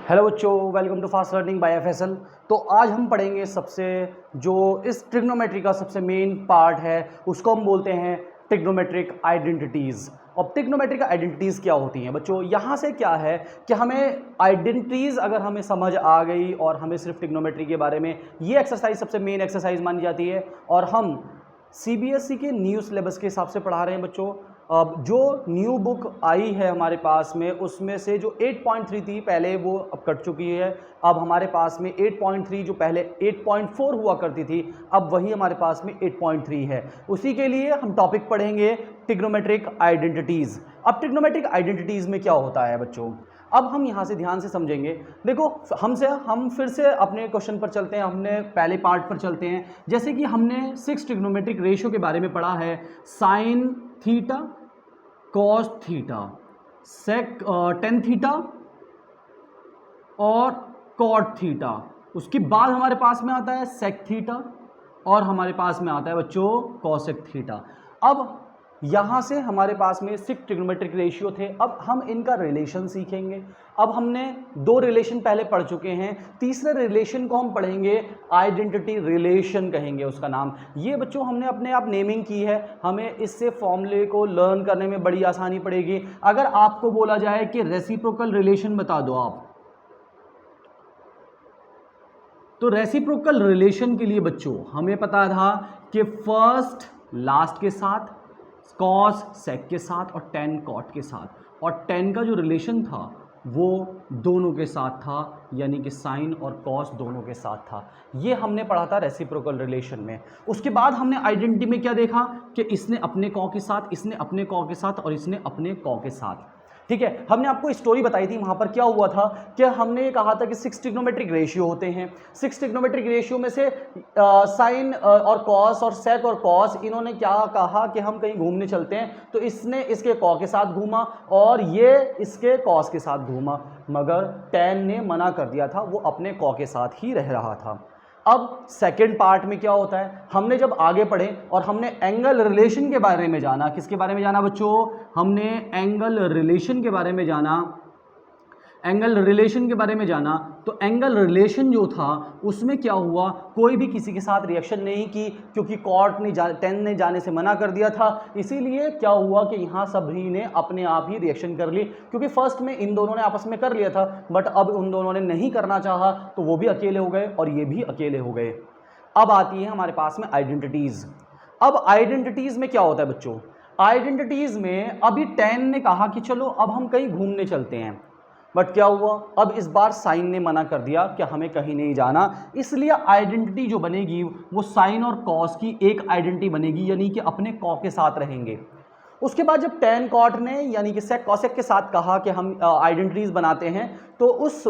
Hello बच्चों, welcome to fast learning by FSL. तो आज हम पढ़ेंगे सबसे जो इस ट्रिग्नोमेट्री का सबसे मेन पार्ट है उसको हम बोलते हैं ट्रिग्नोमेट्रिक आइडेंटिटीज़। और ट्रिग्नोमेट्रिक आइडेंटिटीज़ क्या होती हैं बच्चों? यहाँ से क्या है कि हमें आइडेंटिटीज़ अगर हमें समझ आ गई और हमें सिर्फ ट्रिग्नोमेट्री के बारे में ये एक्सरसाइज सबसे मेन एक्सरसाइज मानी जाती है और हम सीबीएसई के न्यू सिलेबस के हिसाब से पढ़ा रहे हैं बच्चों। अब जो न्यू बुक आई है हमारे पास में उसमें से जो 8.3 थी पहले वो अब कट चुकी है। अब हमारे पास में 8.3 जो पहले 8.4 हुआ करती थी अब वही हमारे पास में 8.3 है। उसी के लिए हम टॉपिक पढ़ेंगे ट्रिग्नोमेट्रिक आइडेंटिटीज़। अब ट्रिग्नोमेट्रिक आइडेंटिटीज़ में क्या होता है बच्चों, अब हम यहाँ से ध्यान से समझेंगे। देखो हम फिर से अपने क्वेश्चन पर चलते हैं, हमने पहले पार्ट पर चलते हैं। जैसे कि हमने 6 ट्रिग्नोमेट्रिक रेशियो के बारे में पढ़ा है, साइन थीटा, कॉस थीटा, सेक टेन थीटा और कॉट थीटा। उसके बाद हमारे पास में आता है सेक थीटा और हमारे पास में आता है बच्चों कॉसेक थीटा। अब यहाँ से हमारे पास में 6 ट्रिग्नोमेट्रिक रेशियो थे। अब हम इनका रिलेशन सीखेंगे। अब हमने 2 रिलेशन पहले पढ़ चुके हैं, तीसरे रिलेशन को हम पढ़ेंगे आइडेंटिटी रिलेशन कहेंगे उसका नाम। ये बच्चों हमने अपने आप नेमिंग की है, हमें इससे फॉर्मूले को लर्न करने में बड़ी आसानी पड़ेगी। अगर आपको बोला जाए कि रेसिप्रोकल रिलेशन बता दो आप, तो रेसिप्रोकल रिलेशन के लिए बच्चों हमें पता था कि फर्स्ट लास्ट के साथ, कॉस सेक के साथ और टेन कॉट के साथ, और टेन का जो रिलेशन था वो दोनों के साथ था, यानी कि साइन और कॉस दोनों के साथ था। ये हमने पढ़ा था रेसिप्रोकल रिलेशन में। उसके बाद हमने आइडेंटिटी में क्या देखा कि इसने अपने कॉ के साथ, इसने अपने कॉ के साथ और इसने अपने कॉ के साथ। ठीक है, हमने आपको स्टोरी बताई थी, वहाँ पर क्या हुआ था कि हमने ये कहा था कि 6 ट्रिग्नोमेट्रिक रेशियो होते हैं। 6 ट्रिग्नोमेट्रिक रेशियो में से साइन और कॉस और सेक और कॉस, इन्होंने क्या कहा कि हम कहीं घूमने चलते हैं, तो इसने इसके कॉ के साथ घूमा और ये इसके कॉस के साथ घूमा, मगर टेन ने मना कर दिया था, वो अपने कॉ के साथ ही रह रहा था। अब सेकेंड पार्ट में क्या होता है, हमने जब आगे पढ़े और हमने एंगल रिलेशन के बारे में जाना। किसके बारे में जाना बच्चों? हमने एंगल रिलेशन के बारे में जाना। एंगल रिलेशन के बारे में जाना तो एंगल रिलेशन जो था उसमें क्या हुआ, कोई भी किसी के साथ रिएक्शन नहीं की क्योंकि कॉट ने टेन ने जाने से मना कर दिया था। इसीलिए क्या हुआ कि यहाँ सभी ने अपने आप ही रिएक्शन कर ली, क्योंकि फर्स्ट में इन दोनों ने आपस में कर लिया था बट अब उन दोनों ने नहीं करना चाहा तो वो भी अकेले हो गए और ये भी अकेले हो गए। अब आती है हमारे पास में आइडेंटिटीज़। अब आइडेंटिटीज़ में क्या होता है बच्चों? आइडेंटिटीज़ में अभी टेन ने कहा कि चलो अब हम कहीं घूमने चलते हैं, बट क्या हुआ, अब इस बार साइन ने मना कर दिया कि हमें कहीं नहीं जाना। इसलिए आइडेंटिटी जो बनेगी वो साइन और कॉस की एक आइडेंटिटी बनेगी, यानी कि अपने कॉ के साथ रहेंगे। उसके बाद जब टेन कॉट ने यानी कि सेक कॉसेक के साथ कहा कि हम आइडेंटिटीज बनाते हैं, तो उस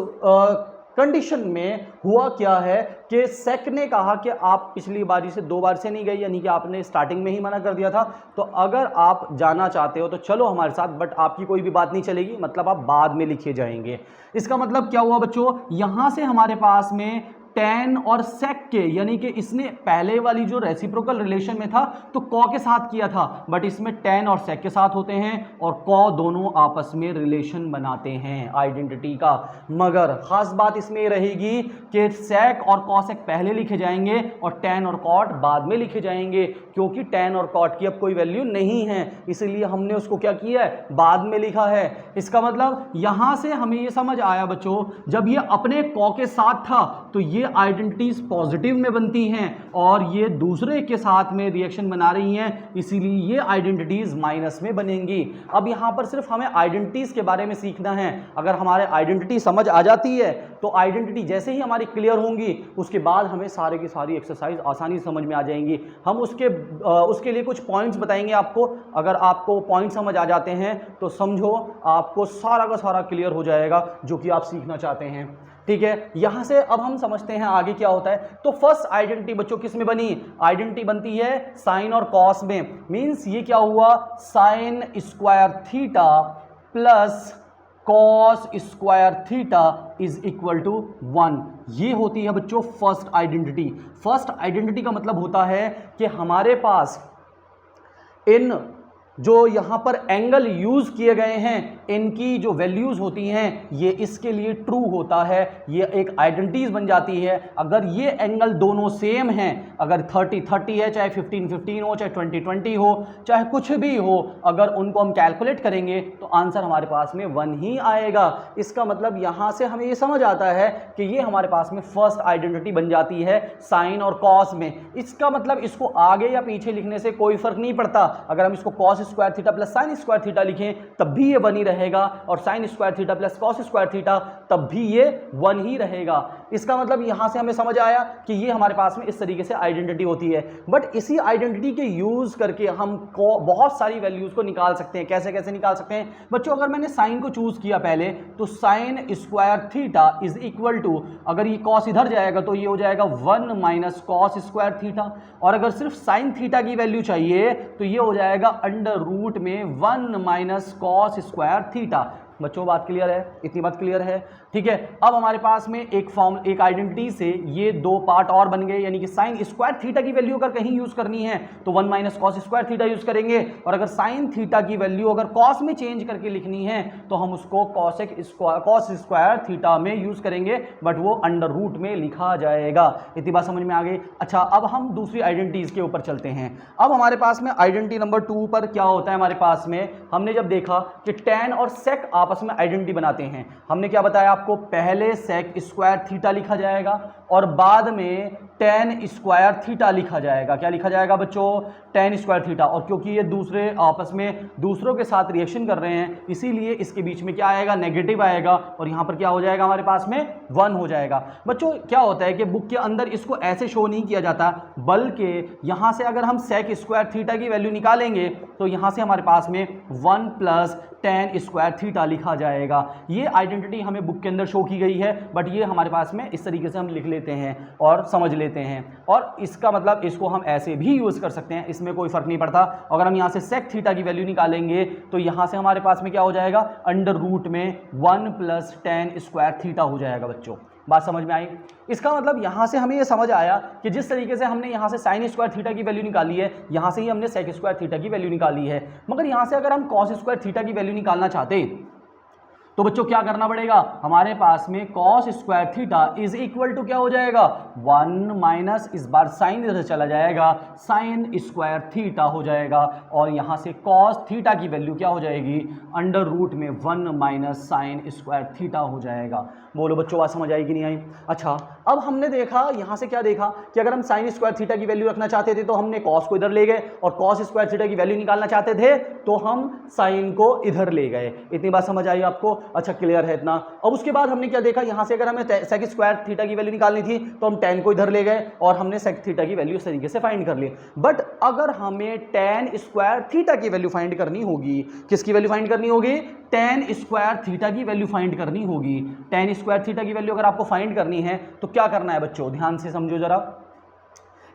कंडीशन में हुआ क्या है कि सेक ने कहा कि आप पिछली बारी से 2 बार से नहीं गए, यानी कि आपने स्टार्टिंग में ही मना कर दिया था, तो अगर आप जाना चाहते हो तो चलो हमारे साथ, बट आपकी कोई भी बात नहीं चलेगी, मतलब आप बाद में लिखे जाएंगे। इसका मतलब क्या हुआ बच्चों, यहां से हमारे पास में टेन और सेक के, यानी कि इसने पहले वाली जो रेसिप्रोकल रिलेशन में था तो कॉ के साथ किया था, बट इसमें टेन और सेक के साथ होते हैं और कॉ दोनों आपस में रिलेशन बनाते हैं आइडेंटिटी का। मगर खास बात इसमें रहेगी कि सेक और कॉसेक पहले लिखे जाएंगे और टेन और कॉट बाद में लिखे जाएंगे, क्योंकि टेन और कॉट की अब कोई वैल्यू नहीं है, इसलिए हमने उसको क्या किया है, बाद में लिखा है। इसका मतलब यहां से हमें यह समझ आया बच्चों, जब ये अपने कॉ के साथ था तो ये आइडेंटिटीज पॉजिटिव में बनती हैं और ये दूसरे के साथ में रिएक्शन बना रही हैं, इसीलिए ये आइडेंटिटीज माइनस में बनेंगी। अब यहां पर सिर्फ हमें आइडेंटिटीज के बारे में सीखना है। अगर हमारे आइडेंटिटी समझ आ जाती है तो आइडेंटिटी जैसे ही हमारी क्लियर होंगी उसके बाद हमें सारे की सारी एक्सरसाइज आसानी से समझ में आ जाएंगी। हम उसके लिए कुछ पॉइंट्स बताएंगे आपको। अगर आपको पॉइंट समझ आ जाते हैं तो समझो आपको सारा का सारा क्लियर हो जाएगा जो कि आप सीखना चाहते हैं। ठीक है, यहां से अब हम समझते हैं आगे क्या होता है। तो फर्स्ट आइडेंटिटी बच्चों किस में बनी? आइडेंटिटी बनती है साइन और कॉस में। मींस ये क्या हुआ, sine square theta plus cos square theta is equal to 1। ये होती है बच्चों फर्स्ट आइडेंटिटी। फर्स्ट आइडेंटिटी का मतलब होता है कि हमारे पास इन जो यहां पर एंगल यूज किए गए हैं इनकी जो वैल्यूज होती हैं ये इसके लिए ट्रू होता है, ये एक आइडेंटिटीज बन जाती है। अगर ये एंगल दोनों सेम हैं, अगर 30-30 है, चाहे 15-15 हो, चाहे 20-20 हो, चाहे कुछ भी हो, अगर उनको हम कैलकुलेट करेंगे तो आंसर हमारे पास में 1 ही आएगा। इसका मतलब यहां से हमें ये समझ आता है कि ये हमारे पास में फर्स्ट आइडेंटिटी बन जाती है साइन और कॉस में। इसका मतलब इसको आगे या पीछे लिखने से कोई फर्क नहीं पड़ता। अगर हम इसको cos square theta plus sign square theta लिखें तब भी ये 1 ही रहेगा, और sign square theta plus cos square theta तब भी ये 1 ही रहेगा। इसका मतलब यहां से हमें समझ आया कि ये हमारे पास में इस तरीके से आइडेंटिटी होती है। बट इसी आइडेंटिटी के यूज करके हम बहुत सारी वैल्यूज को निकाल सकते हैं। कैसे कैसे निकाल सकते हैं बच्चों? अगर मैंने साइन को चूज किया पहले, तो sine square theta is equal to, अगर ये कॉस इधर जाएगा तो ये हो जाएगा 1 माइनस कॉस स्क्वायर थीटा, और अगर सिर्फ साइन थीटा की वैल्यू चाहिए तो ये हो जाएगा अंडर रूट में 1 माइनस कॉस स्क्वायर थीटा। बच्चों बात क्लियर है? इतनी बात क्लियर है? ठीक है। अब हमारे पास में एक आइडेंटिटी से ये दो पार्ट और बन गए, यानी कि साइन स्क्वायर थीटा की वैल्यू अगर कहीं यूज करनी है तो 1 minus cos square theta use करेंगे, और अगर साइन थीटा की वैल्यू अगर कॉस में चेंज करके लिखनी है तो हम उसको कॉस स्क्वायर थीटा में यूज करेंगे, बट वो अंडर रूट में लिखा जाएगा। इतनी बात समझ में आ गई? अच्छा, अब हम दूसरी आइडेंटिटीज के ऊपर चलते हैं। अब हमारे पास में आइडेंटिटी नंबर 2 पर क्या होता है हमारे पास में, हमने जब देखा कि tan और sec आपस में आइडेंटिटी बनाते हैं, हमने क्या बताया आपको? पहले sec स्क्वायर थीटा लिखा जाएगा और बाद में tan स्क्वायर थीटा लिखा जाएगा। क्या लिखा जाएगा बच्चों? tan square theta. और क्योंकि ये दूसरे आपस में दूसरों के साथ रिएक्शन कर रहे हैं, इसीलिए इसके बीच में क्या आएगा? नेगेटिव आएगा, और यहां पर क्या हो जाएगा हमारे पास में? 1 हो जाएगा। बच्चों क्या होता है कि बुक के अंदर इसको ऐसे शो नहीं किया जाता, बल्कि यहां से अगर हम sec स्क्वायर थीटा की वैल्यू निकालेंगे तो यहां से हमारे पास में 1 प्लस tan स्क्वायर थीटा लिखा जाएगा। ये आइडेंटिटी हमें बुक के अंदर शो की गई है, बट ये हमारे पास में इस तरीके से हम लिख लेते हैं और समझ लेते हैं, और इसका मतलब इसको हम ऐसे भी यूज कर सकते हैं, इसमें कोई फर्क नहीं पड़ता। अगर हम यहां से sec थीटा की वैल्यू निकालेंगे तो यहां से हमारे पास में क्या हो जाएगा? अंडर रूट में 1 प्लस tan स्क्वायर थीटा हो जाएगा। बच्चों बात समझ में आई? इसका मतलब यहां से हमें यह समझ आया कि जिस तरीके से हमने यहां से साइन स्क्वायर थीटा की वैल्यू निकाली है, यहां से ही हमने sec स्क्वायर थीटा की वैल्यू निकाली है। मगर यहां से अगर हम cos स्क्वायर थीटा की वैल्यू निकालना चाहते तो बच्चों क्या करना पड़ेगा? हमारे पास में cos square theta is equal to क्या हो जाएगा? 1 माइनस, इस बार साइन इधर चला जाएगा, साइन स्क्वायर थीटा हो जाएगा, और यहां से cos थीटा की वैल्यू क्या हो जाएगी? अंडर रूट में 1 माइनस साइन स्क्वायर थीटा हो जाएगा। बोलो बच्चों बात समझ आई कि नहीं आई? अच्छा, अब हमने देखा यहां से क्या देखा कि अगर हम साइन स्क्वायर थीटा की वैल्यू रखना चाहते थे तो हमने cos को इधर ले गए, और cos स्क्वायर थीटा की वैल्यू निकालना चाहते थे तो हम साइन को इधर ले गए। इतनी बात समझ आई आपको? अच्छा, क्लियर है इतना? अब उसके बाद हमने क्या देखा, यहां से अगर हमें sec स्क्वायर थीटा की वैल्यू निकालनी थी तो हम tan को इधर ले गए और हमने sec थीटा की वैल्यू इस तरीके से फाइंड कर ली। बट अगर हमें tan स्क्वायर थीटा की वैल्यू फाइंड करनी होगी, किसकी वैल्यू फाइंड करनी होगी? tan स्क्वायर थीटा की वैल्यू फाइंड करनी होगी। tan स्क्वायर थीटा की वैल्यू अगर आपको फाइंड करनी है तो क्या करना है बच्चों? ध्यान से समझो जरा।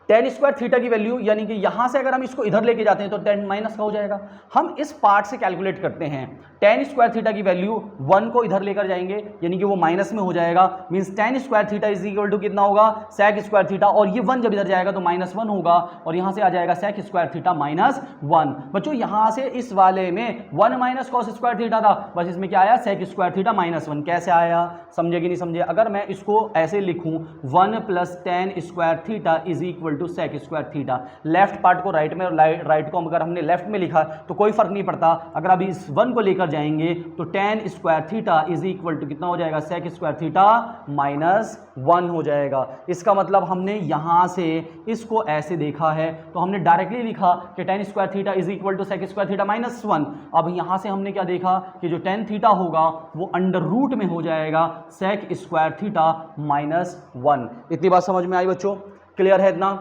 tan स्क्वायर थीटा की वैल्यू, यानी कि यहां से अगर हम इसको इधर लेके जाते हैं तो tan माइनस का हो जाएगा। हम इस पार्ट से कैलकुलेट करते हैं। tan स्क्वायर थीटा की वैल्यू 1 को इधर लेकर जाएंगे, यानी कि वो माइनस में हो जाएगा। Means tan square theta is equal to कितना होगा? sec स्क्वायर थीटा, और ये 1 जब इधर जाएगा तो -1 होगा, और यहां से आ जाएगा sec स्क्वायर थीटा -1। बच्चों यहां से इस वाले में 1 माइनस कॉस स्क्वायर थीटा था, बस इसमें क्या आया? sec square theta -1। कैसे आया? समझे कि नहीं समझे? अगर मैं इसको ऐसे लिखूं 1 plus tan square theta is equal to sec square theta, left part को राइट में और राइट को अगर हमने लेफ्ट में लिखा तो कोई फर्क नहीं पड़ता। अगर अभी इस 1 को लेकर जाएंगे तो tan square theta is equal to कितना हो जाएगा? sec स्क्वायर थीटा -1 हो जाएगा। इसका मतलब हमने यहां से इसको ऐसे देखा है तो हमने डायरेक्टली लिखा कि tan square theta is equal to sec square theta -1। अब यहां से हमने क्या देखा कि जो tan थीटा होगा वो अंडर रूट में हो जाएगा sec स्क्वायर थीटा -1। इतनी बात समझ में आई बच्चों? क्लियर है इतना?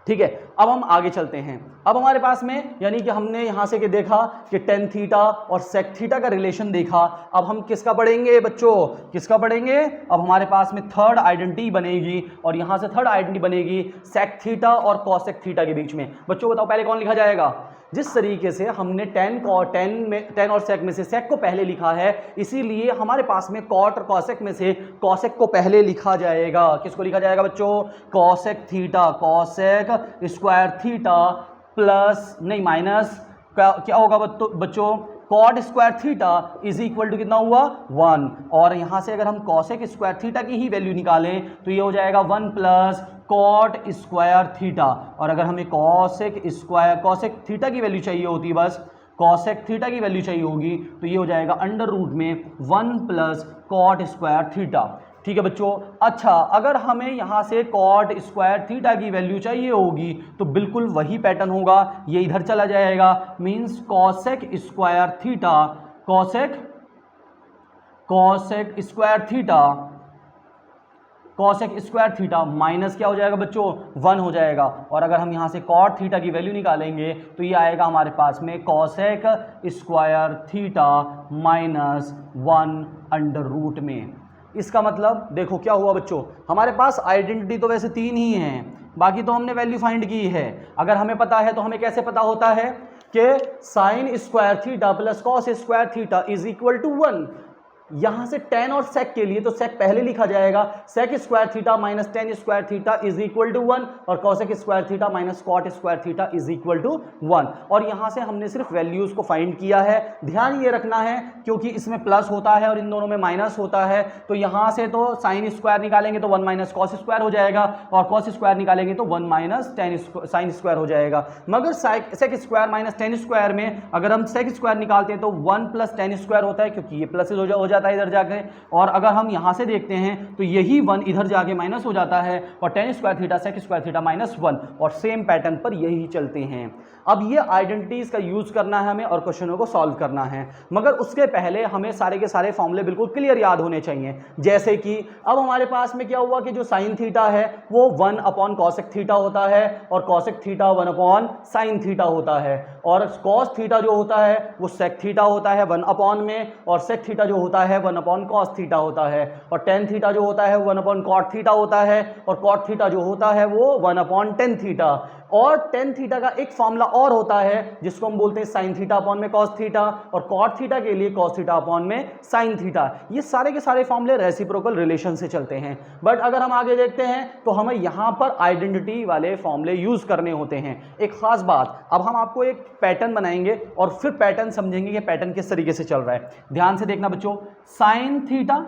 ठीक है, अब हम आगे चलते हैं। अब हमारे पास में यानी कि हमने यहां से कि देखा कि tan थीटा और sec थीटा का रिलेशन देखा। अब हम किसका पढ़ेंगे बच्चों? किसका पढ़ेंगे? अब हमारे पास में थर्ड आइडेंटिटी बनेगी, और यहां से थर्ड आइडेंटिटी बनेगी sec थीटा और cosec थीटा के बीच में। बच्चों बताओ पहले कौन लिखा जाएगा? जिस तरीके से हमने tan और sec में से sec को पहले लिखा है, इसीलिए हमारे पास में cot और cosec में से cosec को पहले लिखा जाएगा। किसको लिखा जाएगा बच्चों? cosec theta, cosec square theta plus नहीं माइनस क्या होगा बच्चों? Cot square theta is equal to कितना हुआ 1, और यहां से अगर हम कॉसेक स्क्वायर थीटा की ही वैल्यू निकालें तो ये हो जाएगा 1 प्लस कॉट स्क्वायर थीटा, और अगर हमें कॉसेक थीटा की वैल्यू चाहिए होती, बस कॉसेक थीटा की वैल्यू चाहिए होगी, तो ये हो जाएगा अंडर रूट में 1 प्लस कॉट स्क्वायर थीटा। ठीक है बच्चों। अच्छा, अगर हमें यहाँ से कॉट स्क्वायर थीटा की वैल्यू चाहिए होगी तो बिल्कुल वही पैटर्न होगा, ये इधर चला जाएगा, means cosec square theta, cosec square theta minus क्या हो जाएगा बच्चों 1 हो जाएगा, और अगर हम यहाँ से कॉट थीटा की वैल्यू निकालेंगे तो ये आएगा हमारे पास में cosec square theta minus 1 under root में। इसका मतलब देखो क्या हुआ बच्चों, हमारे पास आइडेंटिटी तो वैसे 3 ही हैं, बाकी तो हमने वैल्यू फाइंड की है। अगर हमें पता है तो हमें कैसे पता होता है कि sine square theta plus cos square theta is equal to 1। यहां से टेन और सेक के लिए तो सेक पहले लिखा जाएगा, sec square theta minus tan square theta is equal to 1, और cosec square theta minus cot square theta is equal to 1। और यहां से हमने सिर्फ वैल्यूज को फाइंड किया है। ध्यान ये रखना है क्योंकि इसमें प्लस होता है और इन दोनों में माइनस होता है, तो यहां से तो साइन स्क्वायर निकालेंगे तो 1 माइनस कॉस स्क्वायर हो जाएगा, और कॉस स्क्वायर निकालेंगे तो 1 माइनस टेन साइन स्क्वायर हो जाएगा। मगर sec square minus tan square में अगर हम सेक स्क्वायर निकालते हैं तो 1 प्लस टेन स्क्वायर होता है, क्योंकि ये प्लस हो जाता है इधर जाके, और अगर हम यहां से देखते हैं तो यही 1 इधर जाके माइनस हो जाता है, और tan square theta sec square theta minus 1, और सेम पैटर्न पर यही चलते हैं। अब ये आइडेंटिटीज का यूज करना है हमें और क्वेश्चनों को सॉल्व करना है, मगर उसके पहले हमें सारे के सारे फॉर्मूले बिल्कुल क्लियर याद होने चाहिए। जैसे कि अब हमारे पास में क्या हुआ कि जो साइन थीटा है वो 1 अपॉन कॉसेक थीटा होता है, और cosec theta 1 upon sine theta होता है, और कॉस थीटा जो होता है वो सेक थीटा होता है 1 अपॉन में, और सेक थीटा जो होता है 1 अपॉन कॉस थीटा होता है, और टेन थीटा जो होता है 1 अपॉन कॉट थीटा होता है, और कॉट थीटा जो होता है वो 1 अपॉन टेन थीटा। और टेन थीटा का एक फॉर्मूला और होता है जिसको हम बोलते हैं साइन थीटा अपॉन में कॉस थीटा, और कॉट थीटा के लिए कॉस थीटा अपॉन में साइन थीटा। ये सारे के सारे फॉर्मूले रेसिप्रोकल रिलेशन से चलते हैं। बट अगर हम आगे देखते हैं तो हमें यहां पर आइडेंटिटी वाले फॉर्मूले यूज करने होते हैं। एक खास बात, अब हम आपको एक पैटर्न बनाएंगे और फिर पैटर्न समझेंगे कि पैटर्न किस तरीके से चल रहा है। ध्यान से देखना बच्चों, साइन थीटा,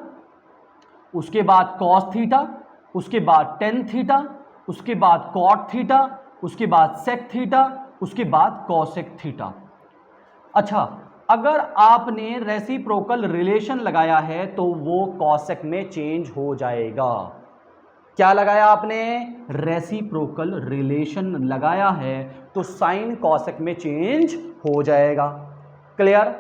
उसके बाद कॉस थीटा, उसके बाद टेन थीटा, उसके बाद कॉट थीटा, उसके बाद सेक थीटा, उसके बाद कॉसेक थीटा। अच्छा, अगर आपने रेसिप्रोकल रिलेशन लगाया है तो वो कॉसेक में चेंज हो जाएगा। क्या लगाया आपने? रेसिप्रोकल रिलेशन लगाया है तो साइन कॉसेक में चेंज हो जाएगा। क्लियर?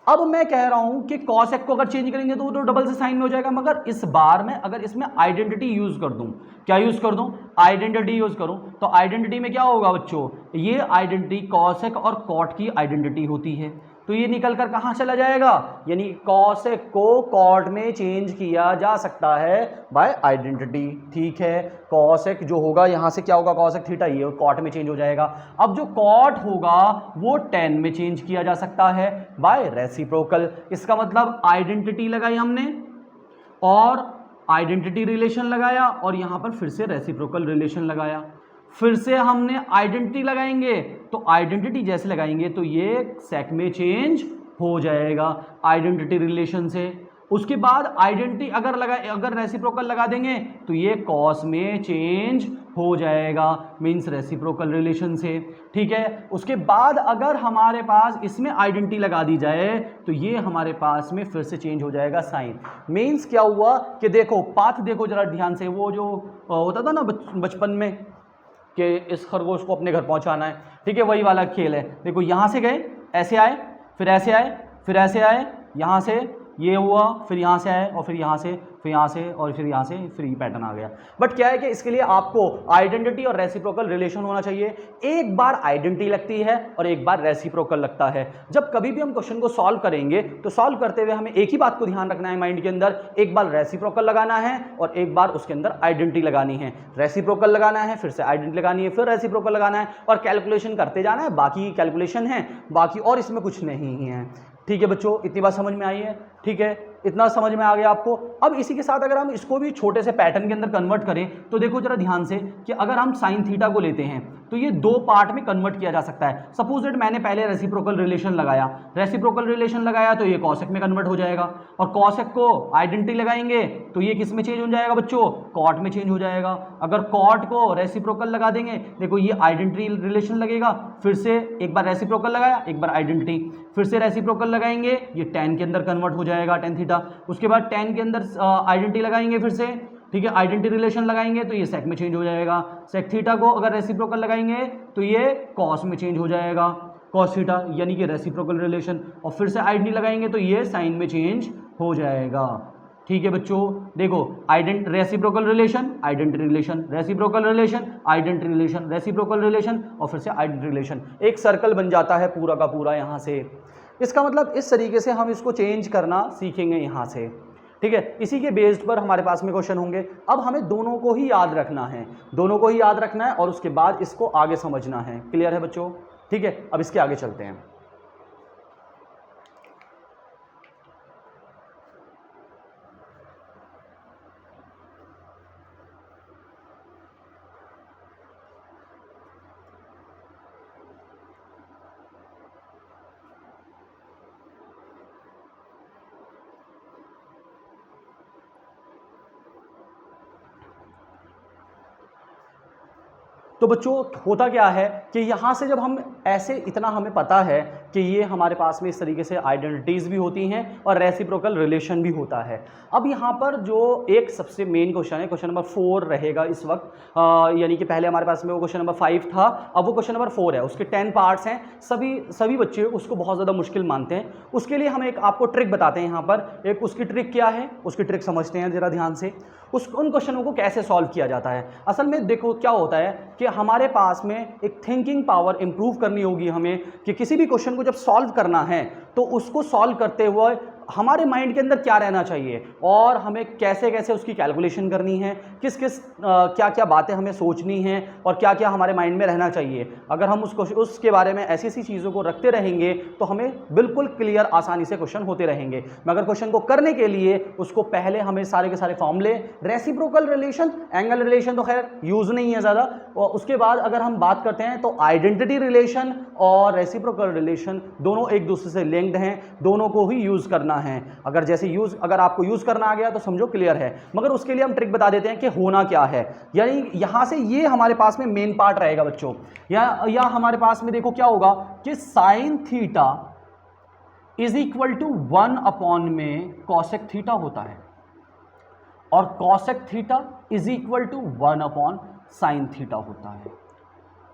अब मैं कह रहा हूं कि कॉसेक को अगर चेंज करेंगे तो वो तो डबल से साइन में हो जाएगा, मगर इस बार में अगर इसमें आइडेंटिटी यूज कर दूं, क्या यूज कर दूं? आइडेंटिटी यूज करूं, तो आइडेंटिटी में क्या होगा बच्चों, ये आइडेंटिटी कॉसेक और कॉट की आइडेंटिटी होती है, तो ये निकल कर कहां चला जाएगा, यानी कॉसेक को कॉट में चेंज किया जा सकता है बाय आइडेंटिटी। ठीक है, कॉसेक जो होगा यहां से क्या होगा, कॉसेक थीटा, ये कॉट में चेंज हो जाएगा। अब जो कॉट होगा वो टेन में चेंज किया जा सकता है बाय रेसिप्रोकल। इसका मतलब आइडेंटिटी लगाई हमने और आइडेंटिटी रिलेशन लगाया, और यहां पर फिर से रेसिप्रोकल रिलेशन लगाया। फिर से हमने आइडेंटिटी लगाएंगे, तो आइडेंटिटी जैसे लगाएंगे तो ये सेक में चेंज हो जाएगा आइडेंटिटी रिलेशन से। उसके बाद आइडेंटिटी अगर रेसिप्रोकल लगा देंगे तो ये कॉस में चेंज हो जाएगा, मीन्स रेसिप्रोकल रिलेशन से। ठीक है, उसके बाद अगर हमारे पास इसमें आइडेंटिटी लगा दी जाए तो ये हमारे पास में फिर से चेंज हो जाएगा साइन। मीन्स क्या हुआ कि देखो पाथ देखो जरा ध्यान से, वो जो होता था ना बचपन में कि इस खरगोश को अपने घर पहुंचाना है, ठीक है, वही वाला खेल है। देखो यहाँ से गए, ऐसे आए, फिर ऐसे आए, फिर ऐसे आए, यहाँ से ये हुआ, फिर यहाँ से आए, और फिर यहाँ से, फिर यहाँ से, और फिर यहाँ से, फिर ये पैटर्न आ गया। बट क्या है कि इसके लिए आपको आइडेंटिटी और रेसिप्रोकल रिलेशन होना चाहिए। एक बार आइडेंटिटी लगती है और एक बार रेसिप्रोकल लगता है। जब कभी भी हम क्वेश्चन को सॉल्व करेंगे तो सॉल्व करते हुए हमें एक ही बात को ध्यान रखना है माइंड के अंदर, एक बार रेसिप्रोकल लगाना है और एक बार उसके अंदर आइडेंटिटी लगानी है। रेसिप्रोकल लगाना है, फिर से आइडेंटिटी लगानी है, फिर रेसिप्रोकल लगाना है, और कैलकुलेशन करते जाना है। बाकी कैलकुलेशन है बाकी, और इसमें कुछ नहीं है। ठीक है बच्चों, इतनी बात समझ में आई है? ठीक है, इतना समझ में आ गया आपको। अब इसी के साथ अगर हम इसको भी छोटे से पैटर्न के अंदर कन्वर्ट करें तो देखो जरा ध्यान से कि अगर हम साइन थीटा को लेते हैं तो ये दो पार्ट में कन्वर्ट किया जा सकता है। सपोज दैट मैंने पहले रेसिप्रोकल रिलेशन लगाया तो ये कॉसेक में कन्वर्ट हो जाएगा, और कॉसेक को आइडेंटिटी लगाएंगे तो ये किस में चेंज हो जाएगा बच्चों, कॉट में चेंज हो जाएगा। अगर कॉट को रेसिप्रोकल लगा देंगे, देखो ये आइडेंटिटी रिलेशन लगेगा, फिर से एक बार रेसिप्रोकल लगाया, एक बार आइडेंटिटी, फिर से रेसिप्रोकल लगाएंगे, ये tan के अंदर कन्वर्ट हो जाएगा, tan थीटा। उसके बाद tan के अंदर आइडेंटिटी लगाएंगे फिर से, ठीक है, आइडेंटिटी रिलेशन लगाएंगे तो ये सेक में चेंज हो जाएगा। सेक थीटा को अगर रेसिप्रोकल लगाएंगे तो ये कॉस में चेंज हो जाएगा, कॉस थीटा, यानी कि रेसिप्रोकल रिलेशन। और फिर से आइडेंटिटी लगाएंगे तो ये साइन में चेंज हो जाएगा। ठीक है बच्चों, देखो reciprocal relation, identity relation, reciprocal relation, identity relation, reciprocal relation, और फिर से आइडेंटिटी रिलेशन। एक सर्कल बन जाता है पूरा का पूरा यहाँ से। इसका मतलब इस तरीके से हम इसको चेंज करना सीखेंगे यहाँ से, ठीक है। इसी के बेस्ड पर हमारे पास में क्वेश्चन होंगे। अब हमें दोनों को ही याद रखना है, दोनों को ही याद रखना है और उसके बाद इसको आगे समझना है। क्लियर है बच्चों? ठीक है, अब इसके आगे चलते हैं। तो बच्चों होता क्या है कि यहाँ से जब हम ऐसे, इतना हमें पता है कि ये हमारे पास में इस तरीके से आइडेंटिटीज़ भी होती हैं और रेसिप्रोकल रिलेशन भी होता है। अब यहाँ पर जो एक सबसे मेन क्वेश्चन है, क्वेश्चन नंबर 4 रहेगा इस वक्त, यानी कि पहले हमारे पास में वो क्वेश्चन नंबर 5 था, अब वो क्वेश्चन नंबर 4 है। उसके 10 पार्ट्स हैं, सभी बच्चे उसको बहुत ज़्यादा मुश्किल मानते हैं। उसके लिए हम एक आपको ट्रिक बताते हैं यहाँ पर। एक उसकी ट्रिक क्या है, उसकी ट्रिक समझते हैं ज़रा ध्यान से। उन क्वेश्चनों को कैसे सॉल्व किया जाता है। असल में देखो क्या होता है कि हमारे पास में एक थिंकिंग पावर इंप्रूव करनी होगी हमें, कि किसी भी क्वेश्चन को जब सॉल्व करना है तो उसको सॉल्व करते हुए हमारे माइंड के अंदर क्या रहना चाहिए और हमें कैसे कैसे उसकी कैलकुलेशन करनी है, किस किस क्या क्या बातें हमें सोचनी हैं और क्या क्या हमारे माइंड में रहना चाहिए। अगर हम उसके बारे में ऐसी ऐसी चीज़ों को रखते रहेंगे तो हमें बिल्कुल क्लियर आसानी से क्वेश्चन होते रहेंगे। मगर क्वेश्चन को करने के लिए उसको पहले हमें सारे के सारे फॉर्मूले, रेसिप्रोकल रिलेशन, एंगल रिलेशन तो खैर यूज़ नहीं है ज़्यादा, और उसके बाद अगर हम बात करते हैं तो आइडेंटिटी रिलेशन और रेसिप्रोकल रिलेशन दोनों एक दूसरे से लिंक्ड हैं, दोनों को ही यूज़ करना है। अगर आपको यूज करना आ गया तो समझो क्लियर है। मगर उसके लिए हम ट्रिक बता देते हैं कि होना क्या है। यानी यहां से ये हमारे पास में मेन पार्ट रहेगा बच्चों, या हमारे पास में देखो क्या होगा कि sine theta is equal to 1 में कॉसेक थीटा होता है, और cosec theta is equal to 1 sine theta होता है।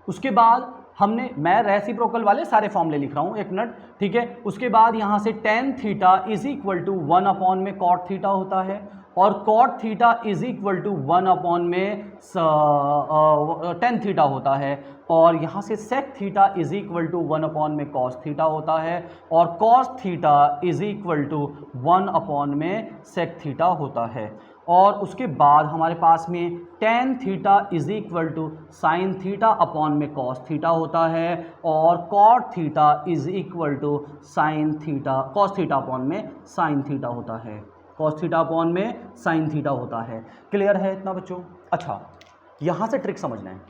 उसके बाद मैं रेसिप्रोकल वाले सारे फॉर्मूले लिख रहा हूं, एक मिनट, ठीक है। उसके बाद यहां से tan theta is equal to 1 में कॉट थीटा होता है, और cot theta is equal to 1 में tan थीटा होता है, और यहाँ से sec theta is equal to 1 में कॉस थीटा होता है, और cos theta is equal to 1 में सेक थीटा होता है। और उसके बाद हमारे पास में tan theta is equal to sine theta upon में कॉस थीटा होता है, और cot theta is equal to sine theta cos theta upon में साइन थीटा होता है, कॉस थीटा अपॉन में साइन थीटा होता है। क्लियर है इतना बच्चों? अच्छा, यहाँ से ट्रिक समझना है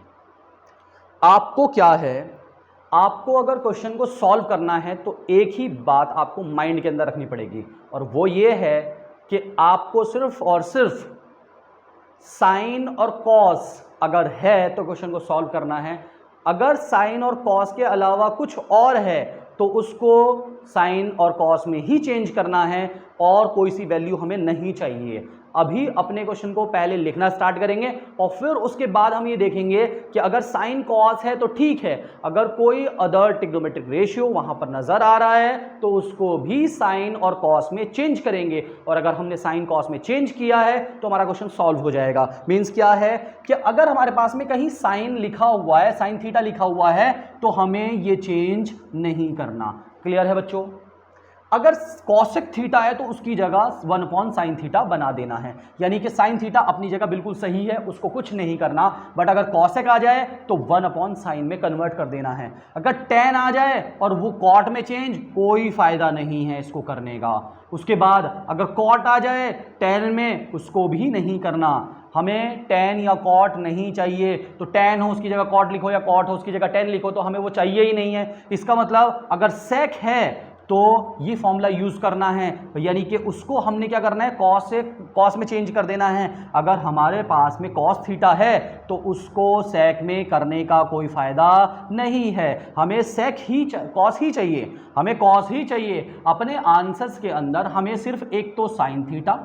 आपको। क्या है, आपको अगर क्वेश्चन को सॉल्व करना है तो एक ही बात आपको माइंड के अंदर रखनी पड़ेगी, और वो ये है कि आपको सिर्फ और सिर्फ साइन और कॉस अगर है तो क्वेश्चन को सॉल्व करना है। अगर साइन और कॉस के अलावा कुछ और है तो उसको साइन और कॉस में ही चेंज करना है, और कोई सी वैल्यू हमें नहीं चाहिए। अभी अपने क्वेश्चन को पहले लिखना स्टार्ट करेंगे और फिर उसके बाद हम ये देखेंगे कि अगर साइन कॉस है तो ठीक है, अगर कोई अदर ट्रिग्नोमेट्रिक रेशियो वहां पर नजर आ रहा है तो उसको भी साइन और कॉस में चेंज करेंगे, और अगर हमने साइन कॉस में चेंज किया है तो हमारा क्वेश्चन सॉल्व हो जाएगा। मीन्स क्या है कि अगर हमारे पास में कहीं साइन लिखा हुआ है, साइन थीटा लिखा हुआ है, तो हमें ये चेंज नहीं करना। क्लियर है बच्चों? अगर कॉसेक थीटा है तो उसकी जगह 1/sin थीटा बना देना है, यानी कि sin थीटा अपनी जगह बिल्कुल सही है, उसको कुछ नहीं करना, बट अगर कॉसेक आ जाए तो 1/sin में कन्वर्ट कर देना है। अगर tan आ जाए और वो cot में चेंज, कोई फायदा नहीं है इसको करने का। उसके बाद अगर cot आ जाए tan में, उसको भी नहीं करना। हमें tan या cot नहीं चाहिए, तो tan हो उसकी जगह cot लिखो या cot हो उसकी जगह tan लिखो, तो हमें वो चाहिए ही नहीं है। इसका मतलब अगर sec है तो ये फॉर्मूला यूज करना है, यानी कि उसको हमने क्या करना है, कॉस से कॉस में चेंज कर देना है। अगर हमारे पास में कॉस थीटा है तो उसको सेक में करने का कोई फायदा नहीं है, हमें सेक ही कॉस ही चाहिए, हमें कॉस ही चाहिए। अपने आंसर्स के अंदर हमें सिर्फ एक तो साइन थीटा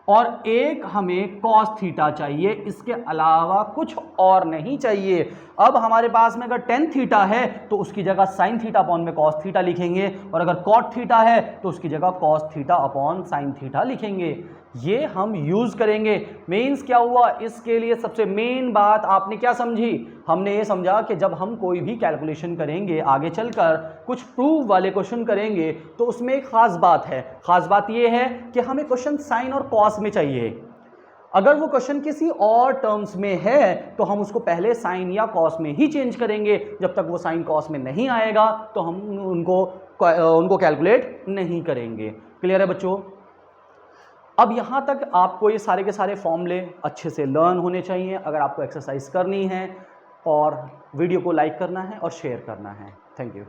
और एक हमें कॉस थीटा चाहिए, इसके अलावा कुछ और नहीं चाहिए। अब हमारे पास में अगर टेन थीटा है तो उसकी जगह साइन थीटा अपॉन में कॉस थीटा लिखेंगे, और अगर कॉट थीटा है तो उसकी जगह cos theta upon sine theta लिखेंगे। ये हम यूज करेंगे। मीन्स क्या हुआ, इसके लिए सबसे मेन बात आपने क्या समझी, हमने ये समझा कि जब हम कोई भी कैलकुलेशन करेंगे, आगे चलकर कुछ प्रूव वाले क्वेश्चन करेंगे, तो उसमें एक खास बात है। खास बात ये है कि हमें क्वेश्चन साइन और कॉस में चाहिए। अगर वो क्वेश्चन किसी और टर्म्स में है तो हम उसको पहले साइन या कॉस में ही चेंज करेंगे, जब तक वो साइन कॉस में नहीं आएगा तो हम उनको कैलकुलेट नहीं करेंगे। क्लियर है बच्चों? अब यहाँ तक आपको ये सारे के सारे फॉर्मूले अच्छे से लर्न होने चाहिए। अगर आपको एक्सरसाइज करनी है, और वीडियो को लाइक करना है और शेयर करना है। Thank you.